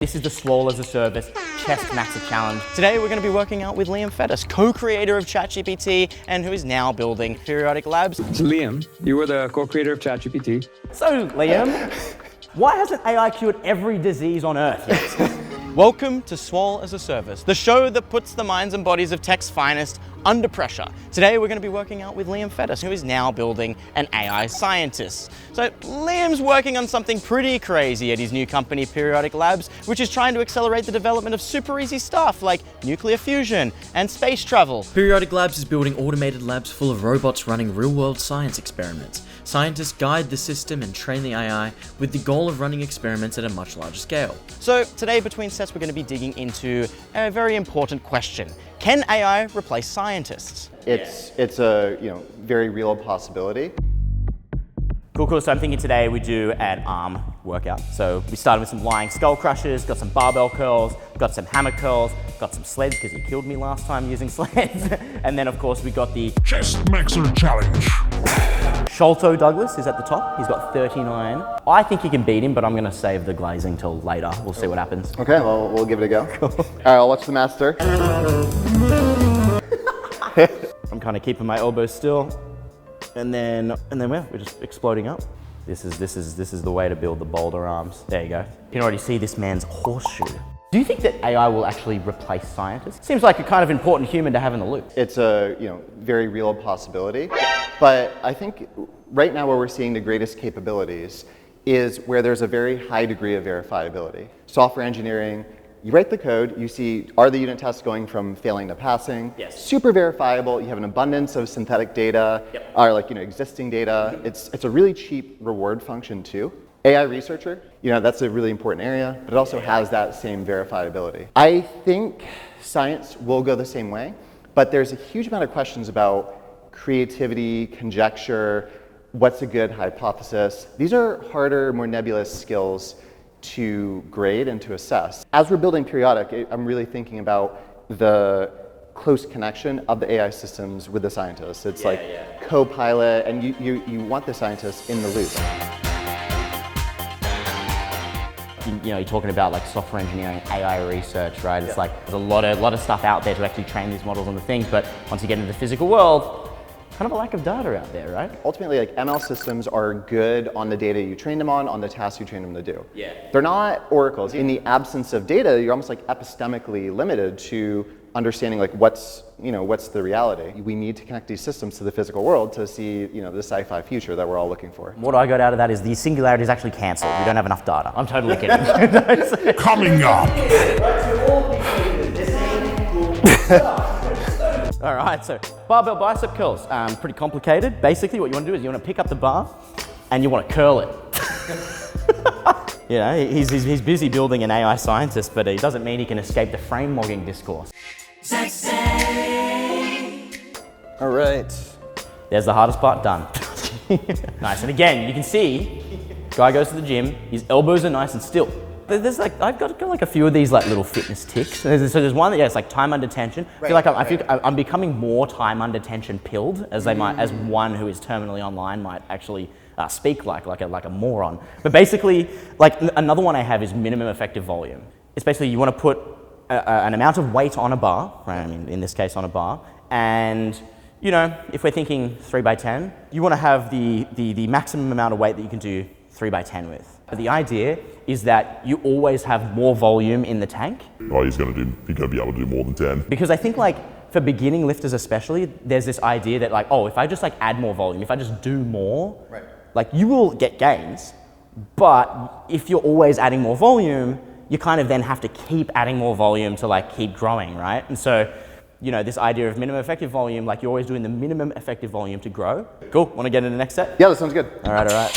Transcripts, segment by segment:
This is the Swole as a Service Chestmaxxer challenge. Today we're going to be working out with Liam Fedus, co-creator of ChatGPT and who is now building Periodic Labs. So Liam, you were the co-creator of ChatGPT. So Liam, why hasn't AI cured every disease on Earth yet? Welcome to Swole as a Service, the show that puts the minds and bodies of tech's finest under pressure. Today we're going to be working out with Liam Fedus, who is now building an AI scientist. So Liam's working on something pretty crazy at his new company Periodic Labs, which is trying to accelerate the development of super easy stuff like nuclear fusion and space travel. Periodic Labs is building automated labs full of robots running real-world science experiments. Scientists guide the system and train the AI with the goal of running experiments at a much larger scale. So today between sets we're going to be digging into a very important question. Can AI replace scientists? It's a very real possibility. Cool. So I'm thinking today we do an arm workout. So we started with some lying skull crushers, got some barbell curls, got some hammer curls, got some sleds because you killed me last time using sleds. And then of course we got the Chestmaxxer challenge. Sholto Douglas is at the top. He's got 39. I think you can beat him, but I'm gonna save the glazing till later. We'll see what happens. Okay, well, we'll give it a go. Cool. All right, I'll watch the master. I'm kind of keeping my elbows still. And then we're just exploding up. This is the way to build the boulder arms. There you go. You can already see this man's horseshoe. Do you think that AI will actually replace scientists? Seems like a kind of important human to have in the loop. It's a very real possibility, but I think right now where we're seeing the greatest capabilities is where there's a very high degree of verifiability. Software engineering, you write the code, you see, are the unit tests going from failing to passing? Yes. Super verifiable, you have an abundance of synthetic data, or existing data. It's a really cheap reward function too. AI researcher, that's a really important area, but it also has that same verifiability. I think science will go the same way, but there's a huge amount of questions about creativity, conjecture, what's a good hypothesis. These are harder, more nebulous skills to grade and to assess. As we're building Periodic, I'm really thinking about the close connection of the AI systems with the scientists. It's co-pilot, and you want the scientists in the loop. You're talking about like software engineering, AI research, right? It's like there's a lot of stuff out there to actually train these models on the things, but once you get into the physical world, kind of a lack of data out there, right? Ultimately, ML systems are good on the data you train them on the tasks you train them to do. Yeah. They're not oracles. In the absence of data, you're almost epistemically limited to understanding what's the reality. We need to connect these systems to the physical world to see the sci-fi future that we're all looking for. What I got out of that is the singularity is actually cancelled. We don't have enough data. I'm totally kidding. Coming up. All right, so barbell bicep curls, pretty complicated. Basically what you want to do is you want to pick up the bar and you want to curl it. He's busy building an AI scientist, but it doesn't mean he can escape the frame logging discourse. All right. There's the hardest part done. Nice, and again, you can see, guy goes to the gym, his elbows are nice and still. There's I've got a few of these little fitness tics. So there's one that it's time under tension. I feel I'm becoming more time under tension pilled as one who is terminally online might actually speak like a moron. But basically, another one I have is minimum effective volume. It's basically you want to put an amount of weight on a bar, right? I mean, in this case on a bar, and if we're thinking 3x10, you want to have the maximum amount of weight that you can do 3x10 with. But the idea is that you always have more volume in the tank. Oh, he's going to be able to do more than 10. Because I think for beginning lifters especially, there's this idea that if I just add more volume, if I just do more, you will get gains. But if you're always adding more volume, you kind of then have to keep adding more volume to keep growing, right? And so, this idea of minimum effective volume, you're always doing the minimum effective volume to grow. Cool, want to get into the next set? Yeah, that sounds good. All right.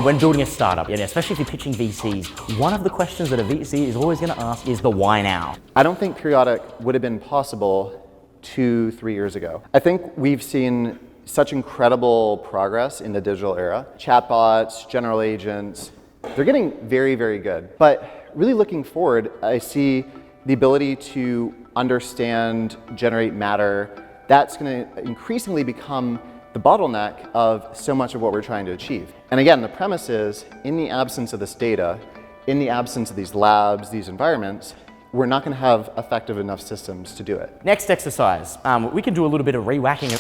When building a startup, especially if you're pitching VCs, one of the questions that a VC is always going to ask is the why now? I don't think Periodic would have been possible 2-3 years ago. I think we've seen such incredible progress in the digital era. Chatbots, general agents, they're getting very, very good. But really looking forward, I see the ability to understand, generate matter. That's going to increasingly become the bottleneck of so much of what we're trying to achieve. And again, the premise is, in the absence of this data, in the absence of these labs, these environments, we're not going to have effective enough systems to do it. Next exercise, we can do a little bit of re-whacking, oh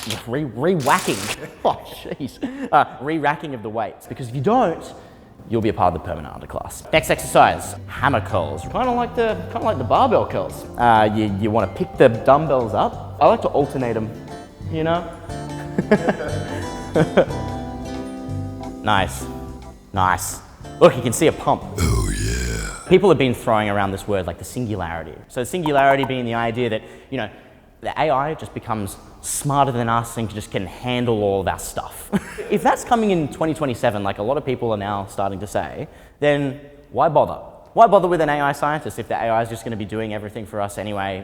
jeez, re-racking of the weights, because if you don't, you'll be a part of the permanent underclass. Next exercise, hammer curls. Kind of like the barbell curls. You want to pick the dumbbells up. I like to alternate them, you know? Nice, nice. Look, you can see a pump. Oh yeah. People have been throwing around this word like the singularity. So singularity being the idea that, you know, the AI just becomes smarter than us and just can handle all of our stuff. If that's coming in 2027, like a lot of people are now starting to say, then why bother? Why bother with an AI scientist if the AI is just going to be doing everything for us anyway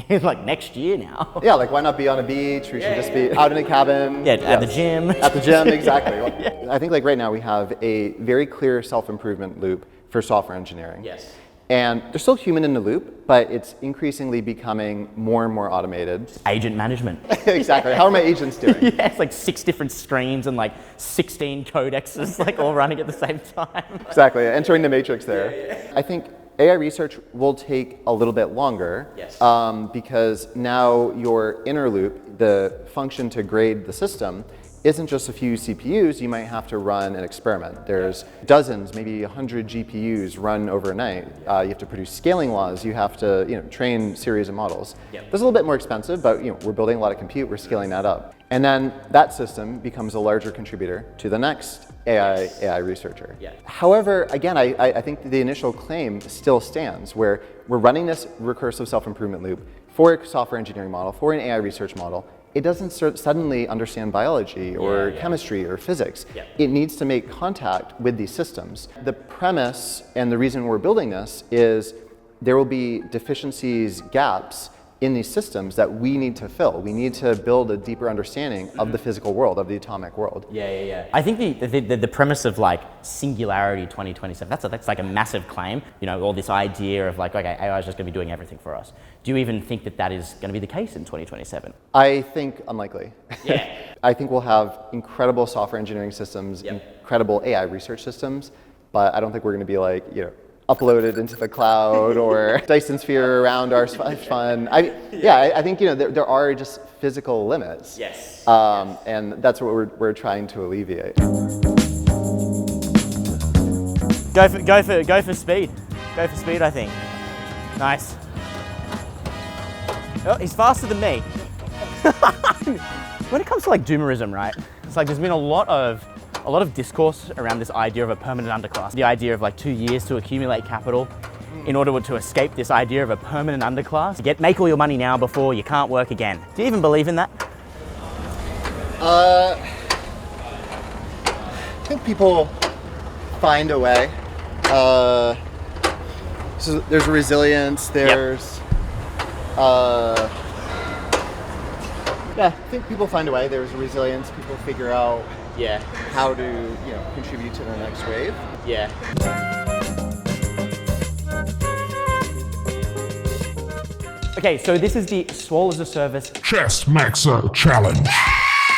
in like next year now? Yeah, like why not be on a beach? We should just be out in a cabin. Yeah, at the gym. At the gym, exactly. Yeah. I think like right now we have a very clear self-improvement loop for software engineering. Yes. And there's still human in the loop, but it's increasingly becoming more and more automated. Agent management. Exactly. How are my agents doing? Yeah, it's like 6 different screens and like 16 codexes like all running at the same time. Exactly. Entering the matrix there. Yeah. I think AI research will take a little bit longer. Yes. Because now your inner loop, the function to grade the system, isn't just a few CPUs. You might have to run an experiment. There's dozens, maybe 100 GPUs run overnight. You have to produce scaling laws. You have to, train series of models. Yep. That's a little bit more expensive, but we're building a lot of compute. We're scaling that up, and then that system becomes a larger contributor to the next AI researcher. Yeah. However, again, I think the initial claim still stands, where we're running this recursive self-improvement loop for a software engineering model, for an AI research model. It doesn't suddenly understand biology or chemistry or physics. Yeah. It needs to make contact with these systems. The premise and the reason we're building this is there will be deficiencies, gaps in these systems that we need to fill. We need to build a deeper understanding of the physical world, of the atomic world. Yeah. I think the premise of like singularity 2027, that's like a massive claim. All this idea of like, okay, AI is just going to be doing everything for us. Do you even think that is going to be the case in 2027? I think unlikely. Yeah. I think we'll have incredible software engineering systems, incredible AI research systems, but I don't think we're going to be like, uploaded into the cloud or Dyson sphere around our fun. I think there are just physical limits. Yes. And that's what we're trying to alleviate. Go for speed. Go for speed, I think. Nice. Oh, he's faster than me. When it comes to like doomerism, right? It's like there's been a lot of discourse around this idea of a permanent underclass. The idea of like 2 years to accumulate capital in order to escape this idea of a permanent underclass. Make all your money now before you can't work again. Do you even believe in that? I think people find a way. So there's resilience, there's I think people find a way. There's resilience. People figure out how to contribute to the next wave. Yeah. Okay, so this is the Swole as a Service Chestmaxxer challenge.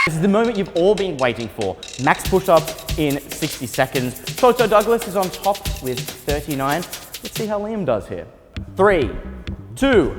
This is the moment you've all been waiting for. Max push-ups in 60 seconds. Toto Douglas is on top with 39. Let's see how Liam does here. 3, 2,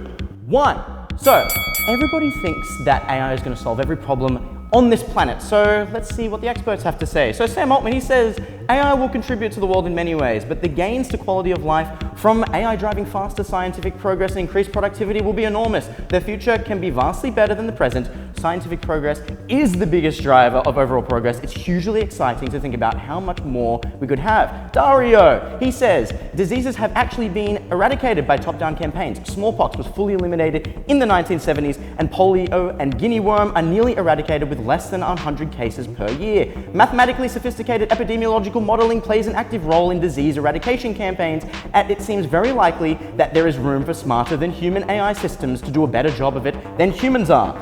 1. So, everybody thinks that AI is going to solve every problem on this planet. So let's see what the experts have to say. So Sam Altman, he says, AI will contribute to the world in many ways, but the gains to quality of life from AI driving faster scientific progress and increased productivity will be enormous. The future can be vastly better than the present. Scientific progress is the biggest driver of overall progress. It's hugely exciting to think about how much more we could have. Dario, he says, diseases have actually been eradicated by top-down campaigns. Smallpox was fully eliminated in the 1970s, and polio and guinea worm are nearly eradicated with less than 100 cases per year. Mathematically sophisticated epidemiological modeling plays an active role in disease eradication campaigns, and it seems very likely that there is room for smarter than human AI systems to do a better job of it than humans are.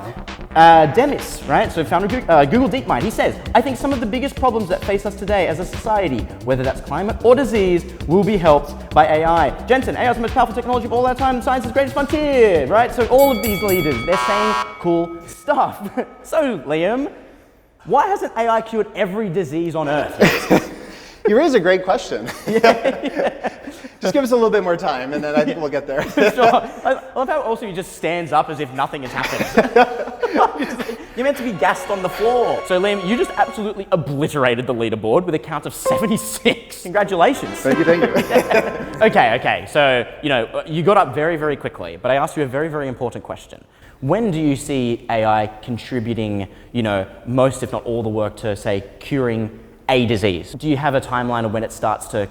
Demis, right, so founder of Google DeepMind, he says, I think some of the biggest problems that face us today as a society, whether that's climate or disease, will be helped by AI. Jensen, AI is the most powerful technology of all our time, science's greatest frontier, right? So all of these leaders, they're saying cool stuff. So Liam, Why hasn't AI cured every disease on Earth? You raise a great question. Just give us a little bit more time, and then I think we'll get there. Sure. I love how also he just stands up as if nothing has happened. You're meant to be gassed on the floor. So Liam, you just absolutely obliterated the leaderboard with a count of 76. Congratulations. Thank you, thank you. Okay. So, you got up very, very quickly, but I asked you a very, very important question. When do you see AI contributing, most, if not all the work to, say, curing a disease? Do you have a timeline of when it starts to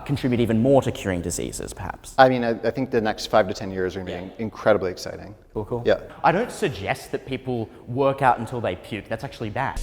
contribute even more to curing diseases, perhaps? I mean, I think the next 5 to 10 years are going to be incredibly exciting. Cool. Yeah. I don't suggest that people work out until they puke. That's actually bad.